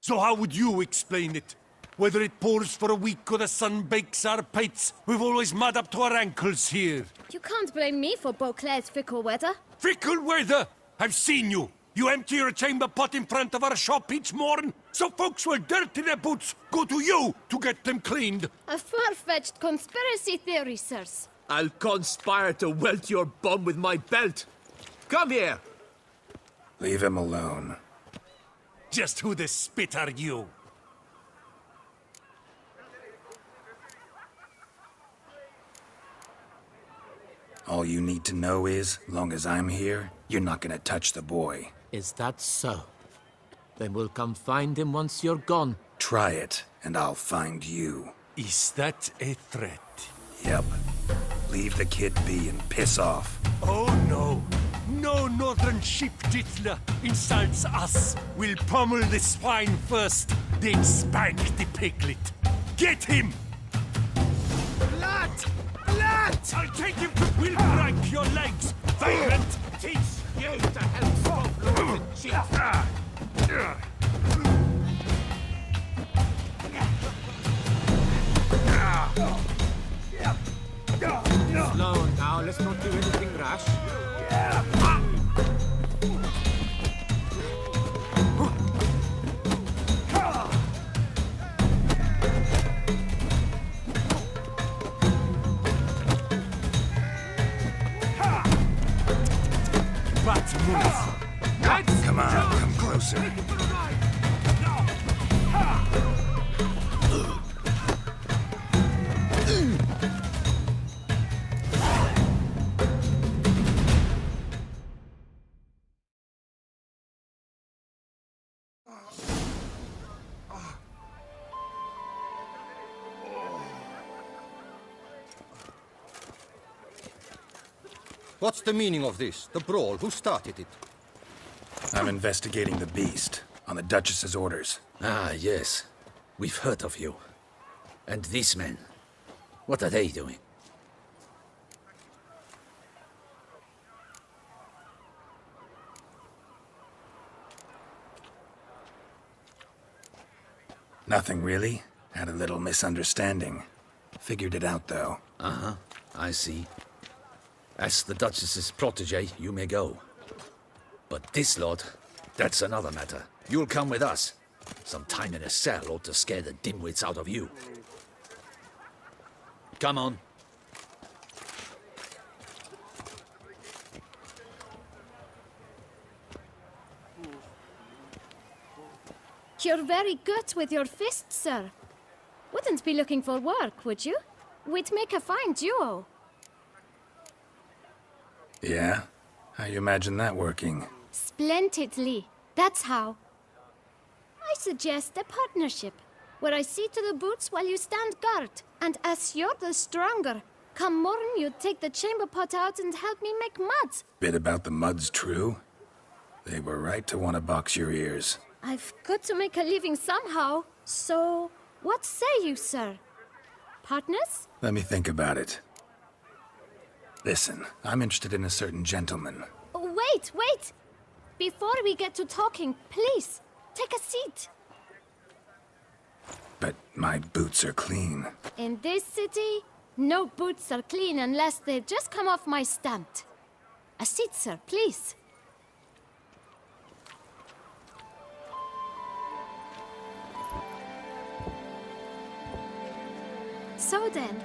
So how would you explain it? Whether it pours for a week or the sun bakes our pates, we've always mud up to our ankles here. You can't blame me for Beauclair's fickle weather. Fickle weather! I've seen you! You empty your chamber pot in front of our shop each morn, so folks will dirty their boots go to you to get them cleaned. A far-fetched conspiracy theory, sirs. I'll conspire to welt your bum with my belt. Come here! Leave him alone. Just who the spit are you? All you need to know is, long as I'm here, you're not gonna touch the boy. Is that so? Then we'll come find him once you're gone. Try it, and I'll find you. Is that a threat? Yep. Leave the kid be and piss off. Oh no! No northern sheep dittler insults us. We'll pummel the swine first, then spank the piglet. Get him! Blood! Blood! I'll take him to... We'll break your legs, vagrant! Teach you to help stop losing cheeks! Slow now, let's not do anything rash. Bat move! Come on, come closer. What's the meaning of this? The brawl? Who started it? I'm investigating the beast, on the Duchess's orders. Ah, yes. We've heard of you. And these men, what are they doing? Nothing really. Had a little misunderstanding. Figured it out, though. Uh-huh, I see. As the Duchess's protege, you may go. But this lot, that's another matter. You'll come with us. Some time in a cell ought to scare the dimwits out of you. Come on. You're very good with your fists, sir. Wouldn't be looking for work, would you? We'd make a fine duo. Yeah? How you imagine that working? Splendidly. That's how. I suggest a partnership, where I see to the boots while you stand guard. And as you're the stronger, come morn you take the chamber pot out and help me make mud. Bit about the mud's true? They were right to want to box your ears. I've got to make a living somehow, so what say you, sir? Partners? Let me think about it. Listen, I'm interested in a certain gentleman. Oh, wait! Before we get to talking, please, take a seat. But my boots are clean. In this city, no boots are clean unless they just come off my stamp. A seat, sir, please. So then,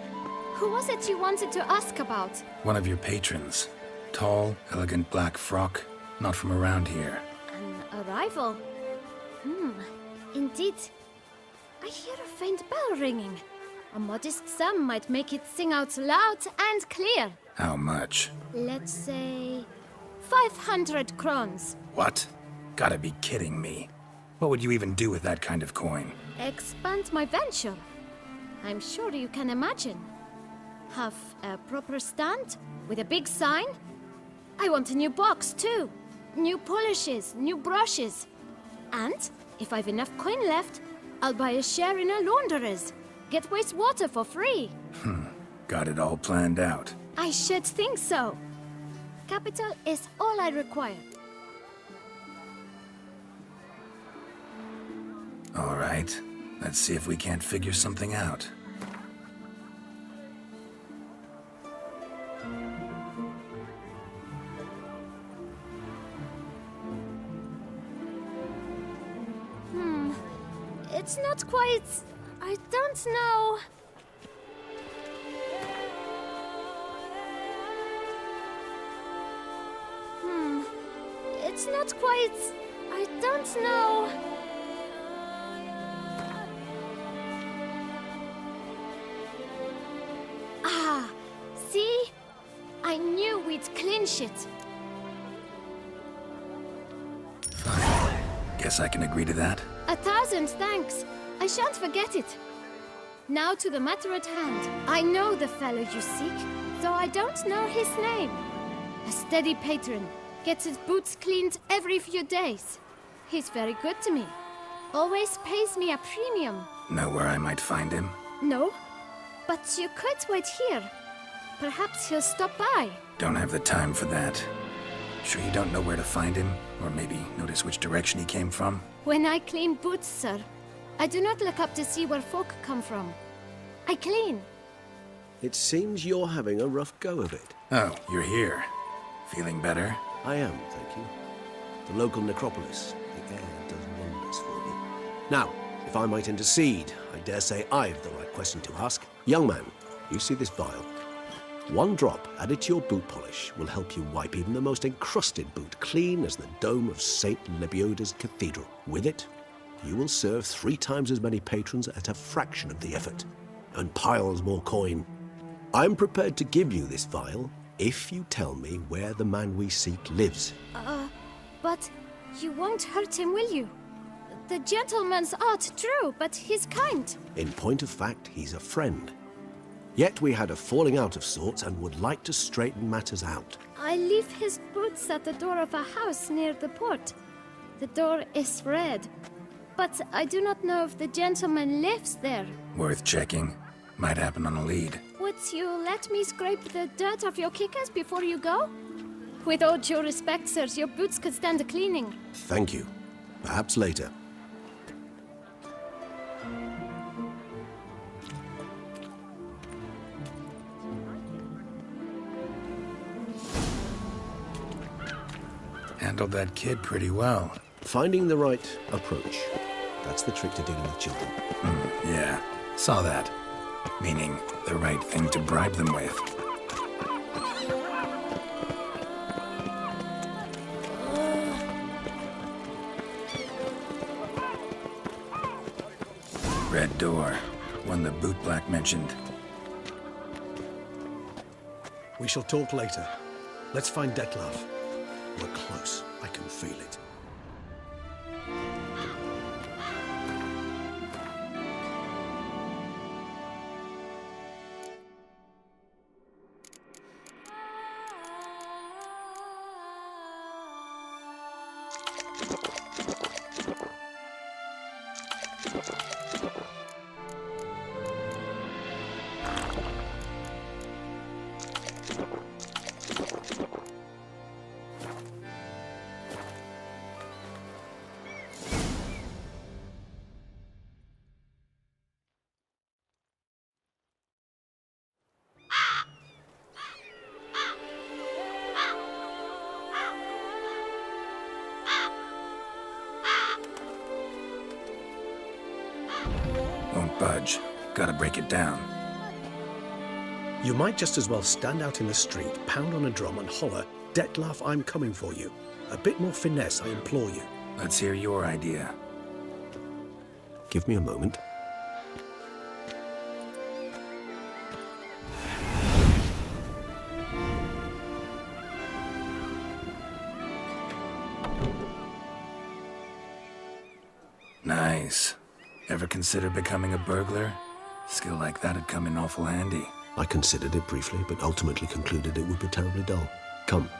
who was it you wanted to ask about? One of your patrons. Tall, elegant black frock. Not from around here. An arrival? Indeed. I hear a faint bell ringing. A modest sum might make it sing out loud and clear. How much? Let's say 500 crowns. What? Gotta be kidding me. What would you even do with that kind of coin? Expand my venture. I'm sure you can imagine. Have a proper stand with a big sign. I want a new box too. New polishes, new brushes. And if I've enough coin left, I'll buy a share in a launderer's. Get wastewater for free. Got it all planned out. I should think so. Capital is all I require. All right. Let's see if we can't figure something out. It's not quite... I don't know... It's not quite... I don't know... Ah, see? I knew we'd clinch it. Fine. Guess I can agree to that. 1,000 thanks. I shan't forget it. Now to the matter at hand. I know the fellow you seek, though I don't know his name. A steady patron. Gets his boots cleaned every few days. He's very good to me. Always pays me a premium. Know where I might find him? No, but you could wait here. Perhaps he'll stop by. Don't have the time for that. Sure you don't know where to find him? Or maybe notice which direction he came from? When I clean boots, sir, I do not look up to see where folk come from. I clean. It seems you're having a rough go of it. Oh, you're here. Feeling better? I am, thank you. The local necropolis. The air does wonders for me. Now, if I might intercede, I dare say I've the right question to ask. Young man, you see this vial? One drop added to your boot polish will help you wipe even the most encrusted boot clean as the dome of St. Lebioda's Cathedral. With it, you will serve 3 times as many patrons at a fraction of the effort, and piles more coin. I'm prepared to give you this vial if you tell me where the man we seek lives. But you won't hurt him, will you? The gentleman's art, true, but he's kind. In point of fact, he's a friend. Yet we had a falling out of sorts and would like to straighten matters out. I leave his boots at the door of a house near the port. The door is red, but I do not know if the gentleman lives there. Worth checking. Might happen on a lead. Would you let me scrape the dirt off your kickers before you go? With all due respect, sirs, your boots could stand a cleaning. Thank you. Perhaps later. Handled that kid pretty well. Finding the right approach. That's the trick to dealing with children. Yeah, saw that. Meaning, the right thing to bribe them with. Red door. One the bootblack mentioned. We shall talk later. Let's find Detlef. We're close. I can feel it. Won't budge. Gotta break it down. You might just as well stand out in the street, pound on a drum and holler, "Detlef, I'm coming for you." A bit more finesse, I implore you. Let's hear your idea. Give me a moment. Nice. Ever consider becoming a burglar? Skill like that'd come in awful handy. I considered it briefly, but ultimately concluded it would be terribly dull. Come.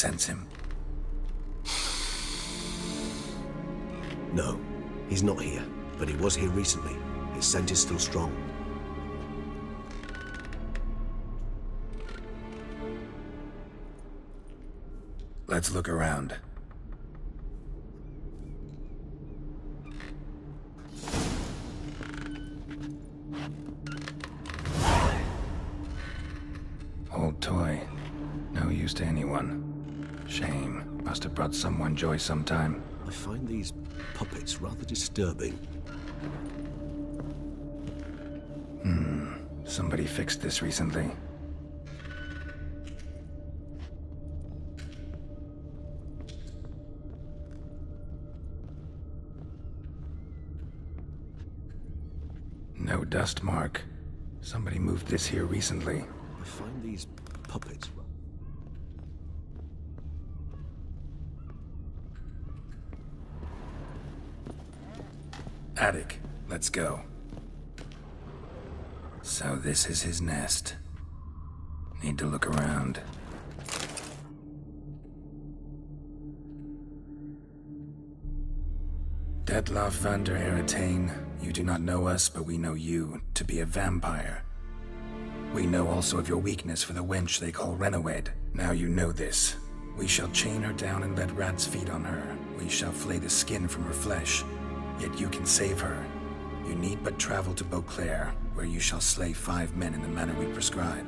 sense him? No, he's not here, but he was here recently. His scent is still strong. Let's look around. Old toy. No use to anyone. Shame. Must have brought someone joy sometime. I find these puppets rather disturbing. Somebody fixed this recently. No dust mark. Somebody moved this here recently. I find these puppets... Attic. Let's go. So this is his nest. Need to look around. Detloff van der Eretain, you do not know us, but we know you to be a vampire. We know also of your weakness for the wench they call Renawed. Now you know this. We shall chain her down and let rats feed on her. We shall flay the skin from her flesh. Yet you can save her. You need but travel to Beauclair, where you shall slay 5 men in the manner we prescribe.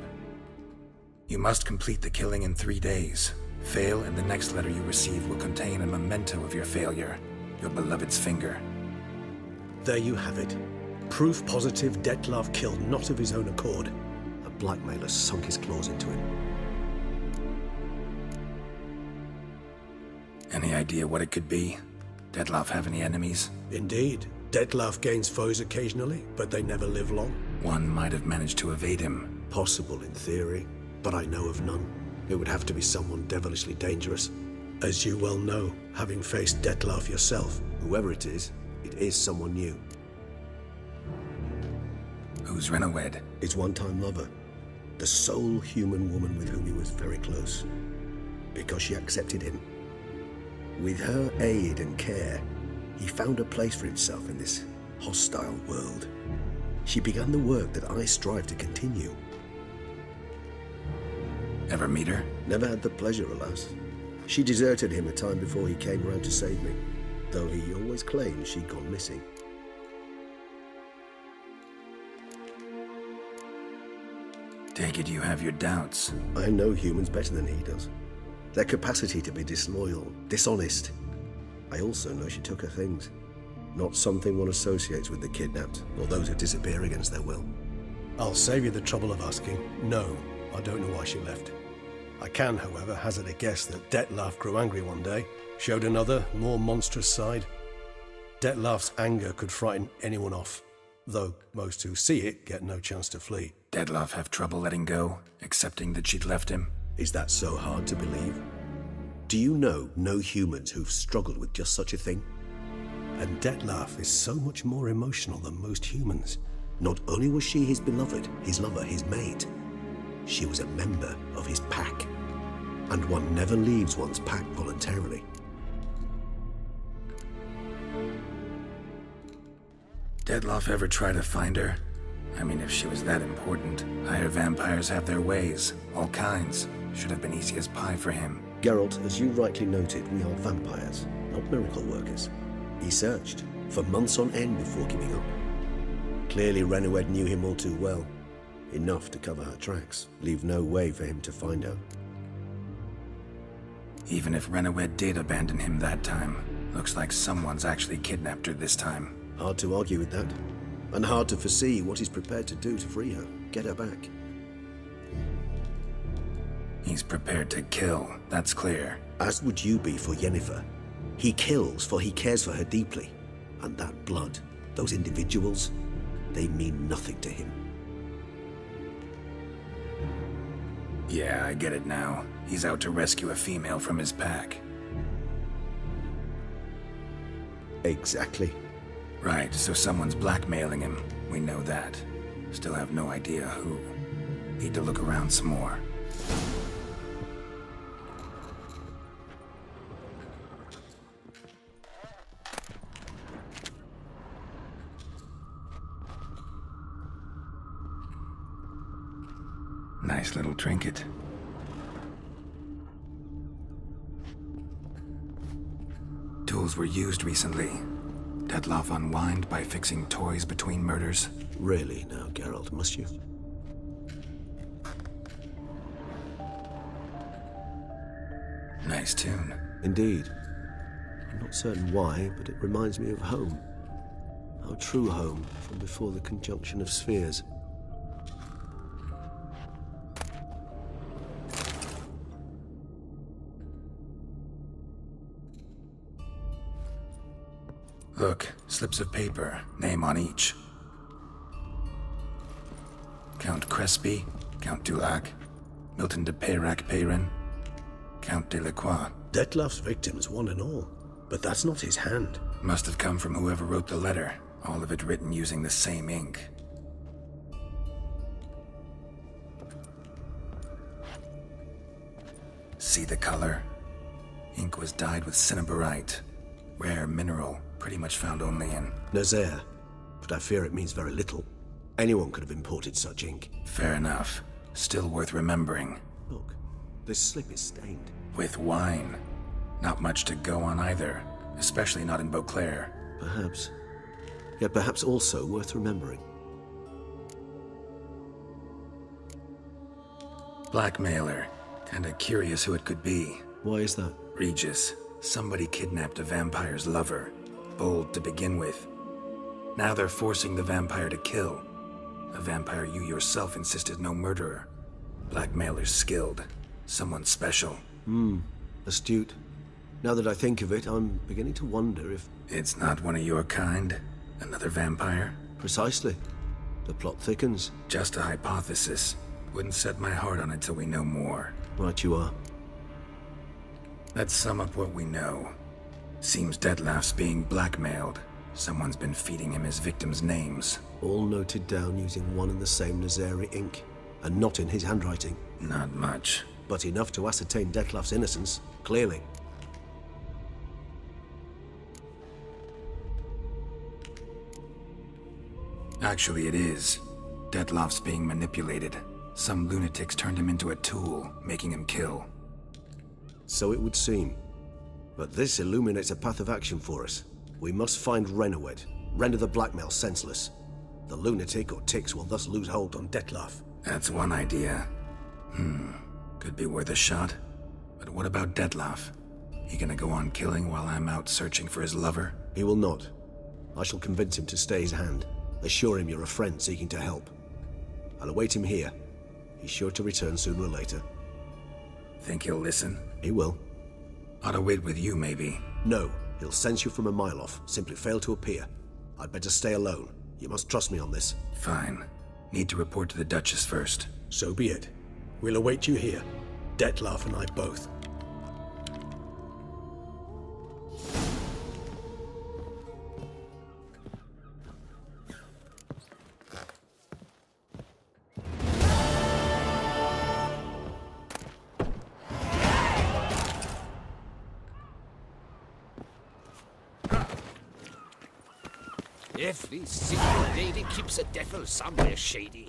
You must complete the killing in 3 days. Fail, and the next letter you receive will contain a memento of your failure. Your beloved's finger. There you have it. Proof positive Detlav killed not of his own accord. A blackmailer sunk his claws into him. Any idea what it could be? Detlav have any enemies? Indeed. Detlav gains foes occasionally, but they never live long. One might have managed to evade him. Possible in theory, but I know of none. It would have to be someone devilishly dangerous. As you well know, having faced Detlav yourself. Whoever it is someone new. Who's Renawed? His one-time lover. The sole human woman with whom he was very close. Because she accepted him. With her aid and care, he found a place for himself in this hostile world. She began the work that I strive to continue. Ever meet her? Never had the pleasure, alas. She deserted him a time before he came round to save me, though he always claimed she'd gone missing. Take it you have your doubts. I know humans better than he does. Their capacity to be disloyal, dishonest. I also know she took her things. Not something one associates with the kidnapped, or those who disappear against their will. I'll save you the trouble of asking. No, I don't know why she left. I can, however, hazard a guess that Detlav grew angry one day, showed another, more monstrous side. Detlav's anger could frighten anyone off, though most who see it get no chance to flee. Detlav have trouble letting go, accepting that she'd left him? Is that so hard to believe? Do you know no humans who've struggled with just such a thing? And Detlav is so much more emotional than most humans. Not only was she his beloved, his lover, his mate, she was a member of his pack. And one never leaves one's pack voluntarily. Detlav ever try to find her? I mean, if she was that important. Higher vampires have their ways, all kinds. Should have been easy as pie for him. Geralt, as you rightly noted, we are vampires, not miracle workers. He searched for months on end before giving up. Clearly Renawed knew him all too well. Enough to cover her tracks, leave no way for him to find her. Even if Renawed did abandon him that time, looks like someone's actually kidnapped her this time. Hard to argue with that. And hard to foresee what he's prepared to do to free her, get her back. He's prepared to kill, that's clear. As would you be for Yennefer. He kills for he cares for her deeply. And that blood, those individuals, they mean nothing to him. Yeah, I get it now. He's out to rescue a female from his pack. Exactly. Right, so someone's blackmailing him. We know that. Still have no idea who. Need to look around some more. Nice little trinket. Tools were used recently. Dettlaff unwind by fixing toys between murders. Really now, Geralt, must you? Nice tune. Indeed. I'm not certain why, but it reminds me of home. Our true home from before the conjunction of spheres. Look, slips of paper, name on each. Count Crespi, Count Dulac, Milton de Peyrac-Peyrin, Count Delacroix. Dettlaff's victims, one and all. But that's not his hand. Must have come from whoever wrote the letter, all of it written using the same ink. See the color? Ink was dyed with cinnabarite, rare mineral, pretty much found only in Nazaire, but I fear it means very little. Anyone could have imported such ink. Fair enough. Still worth remembering. Look, this slip is stained. With wine. Not much to go on either, especially not in Beauclair. Perhaps. Yet perhaps also worth remembering. Blackmailer. Kinda curious who it could be. Why is that? Regis. Somebody kidnapped a vampire's lover. Bold to begin with. Now they're forcing the vampire to kill. A vampire you yourself insisted no murderer. Blackmailer's skilled. Someone special. Astute. Now that I think of it, I'm beginning to wonder if... It's not one of your kind? Another vampire? Precisely. The plot thickens. Just a hypothesis. Wouldn't set my heart on it till we know more. Right you are. Let's sum up what we know. Seems Dettlaff's being blackmailed. Someone's been feeding him his victims' names. All noted down using one and the same Nazari ink. And not in his handwriting. Not much. But enough to ascertain Dettlaff's innocence, clearly. Actually, it is. Dettlaff's being manipulated. Some lunatics turned him into a tool, making him kill. So it would seem. But this illuminates a path of action for us. We must find Renowed, render the blackmail senseless. The lunatic or ticks will thus lose hold on Dettlaff. That's one idea. Could be worth a shot. But what about Dettlaff? He gonna go on killing while I'm out searching for his lover? He will not. I shall convince him to stay his hand. Assure him you're a friend seeking to help. I'll await him here. He's sure to return sooner or later. Think he'll listen? He will. Ought to wait with you, maybe. No, he'll sense you from a mile off. Simply fail to appear. I'd better stay alone. You must trust me on this. Fine. Need to report to the Duchess first. So be it. We'll await you here. Dettlaff and I both. Every single lady keeps a devil somewhere shady.